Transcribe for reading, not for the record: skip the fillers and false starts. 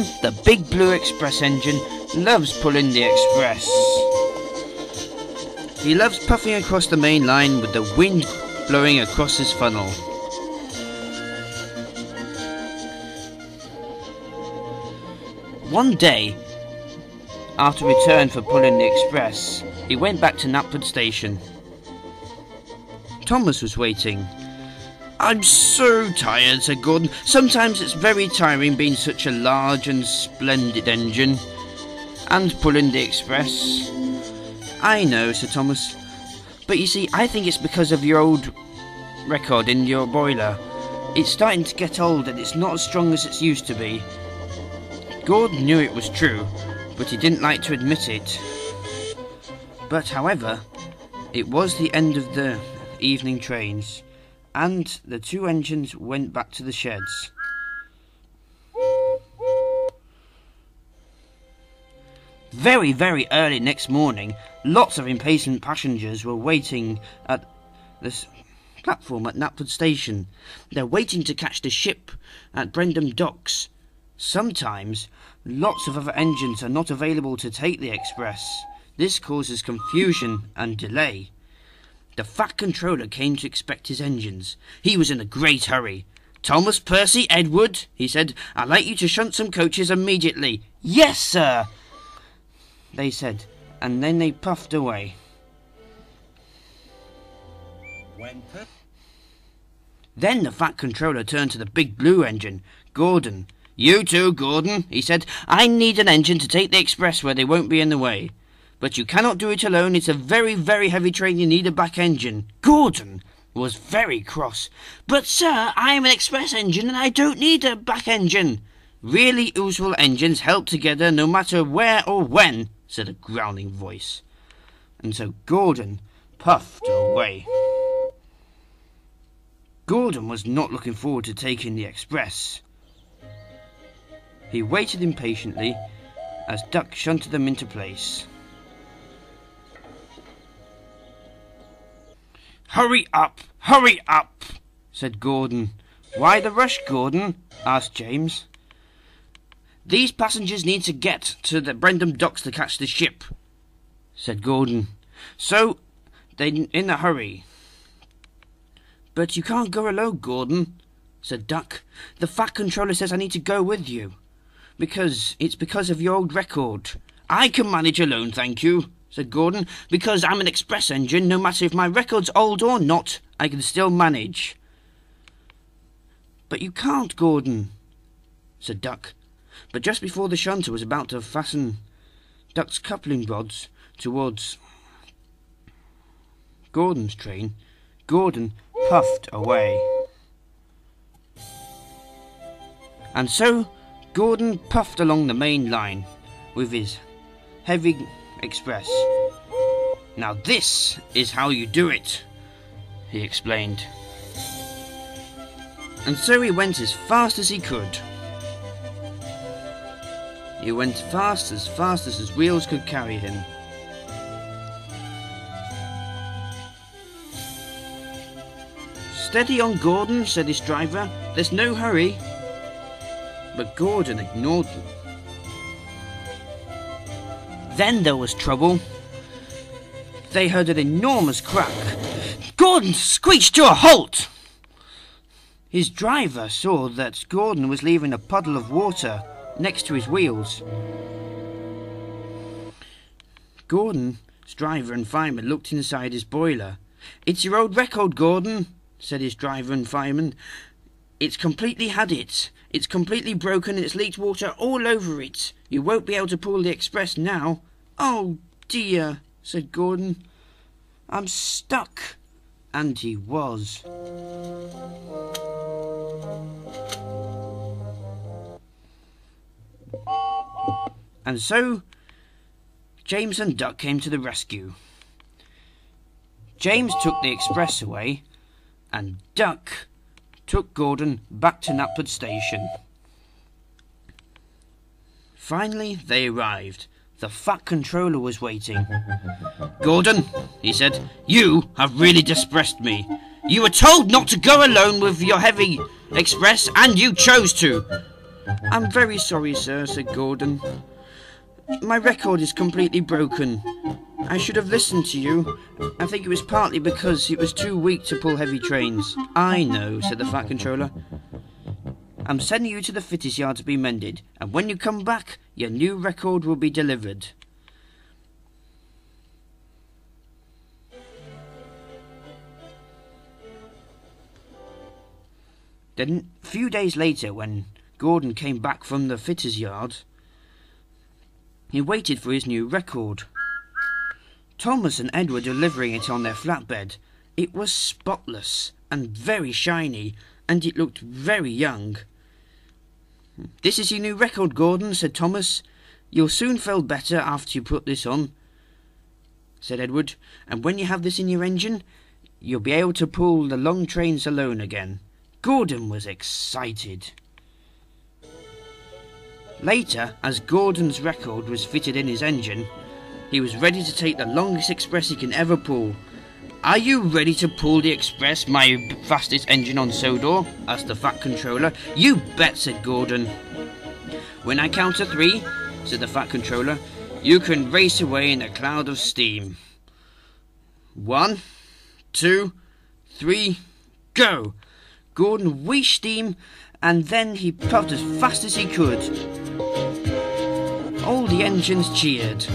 Gordon, the big blue express engine, loves pulling the express. He loves puffing across the main line with the wind blowing across his funnel. One day, after return for pulling the express, he went back to Knapford Station. Thomas was waiting. "I'm so tired," said Gordon. "Sometimes it's very tiring being such a large and splendid engine and pulling the express." "I know," said Thomas. "But you see, I think it's because of your old record in your boiler. It's starting to get old and it's not as strong as it used to be." Gordon knew it was true, but he didn't like to admit it. But however, it was the end of the evening trains, and the two engines went back to the sheds. Very, very early next morning, lots of impatient passengers were waiting at this platform at Knapford Station. They're waiting to catch the ship at Brendam Docks. Sometimes, lots of other engines are not available to take the express. This causes confusion and delay. The fat controller came to inspect his engines. He was in a great hurry. "Thomas, Percy, Edward," he said, "I'd like you to shunt some coaches immediately." "Yes, sir," they said, and then they puffed away. Then the fat controller turned to the big blue engine. "Gordon, you too, Gordon," he said. "I need an engine to take the express where they won't be in the way. But you cannot do it alone. It's a very, very heavy train. You need a back engine." Gordon was very cross. "But, sir, I am an express engine and I don't need a back engine." "Really useful engines help together no matter where or when," said a growling voice. And so Gordon puffed away. Gordon was not looking forward to taking the express. He waited impatiently as Duck shunted them into place. "Hurry up, said Gordon. "Why the rush, Gordon?" asked James. "These passengers need to get to the Brendam Docks to catch the ship," said Gordon. "So they're in a hurry." "But you can't go alone, Gordon," said Duck. "The fat controller says I need to go with you. It's because of your old record." "I can manage alone, thank you," said Gordon. "Because I'm an express engine, no matter if my record's old or not, I can still manage." "But you can't, Gordon," said Duck. But just before the shunter was about to fasten Duck's coupling rods towards Gordon's train, Gordon puffed away. And so Gordon puffed along the main line with his heavy express. "Now this is how you do it," he explained. And so he went as fast as he could. He went fast as his wheels could carry him. "Steady on, Gordon," said his driver. "There's no hurry." But Gordon ignored them. Then there was trouble. They heard an enormous crack. Gordon screeched to a halt. His driver saw that Gordon was leaving a puddle of water next to his wheels. Gordon's driver and fireman looked inside his boiler. "It's your old record, Gordon," said his driver and fireman. "It's completely had it. It's completely broken and it's leaked water all over it. You won't be able to pull the express now." "Oh dear," said Gordon. "I'm stuck." And he was. And so James and Duck came to the rescue. James took the express away, and Duck took Gordon back to Knapford Station. Finally they arrived. The fat controller was waiting. "Gordon," he said, "you have really distressed me. You were told not to go alone with your heavy express, and you chose to. "I'm very sorry, sir," said Gordon. "My record is completely broken. I should have listened to you. I think it was partly because it was too weak to pull heavy trains." "I know," said the Fat Controller. "I'm sending you to the fitters' yard to be mended, and when you come back, your new record will be delivered." Then, a few days later, when Gordon came back from the fitters' yard, he waited for his new record. Thomas and Ed were delivering it on their flatbed. It was spotless and very shiny, and it looked very young. "This is your new record, Gordon," said Thomas. "You'll soon feel better after you put this on," said Edward, "and when you have this in your engine, you'll be able to pull the long trains alone again." Gordon was excited. Later, as Gordon's record was fitted in his engine, he was ready to take the longest express he can ever pull. "Are you ready to pull the express, my fastest engine on Sodor?" asked the Fat Controller. "You bet," said Gordon. "When I count to 3, said the Fat Controller, "you can race away in a cloud of steam. 1, 2, 3, go!" Gordon wheeshed steam, and then he puffed as fast as he could. All the engines cheered.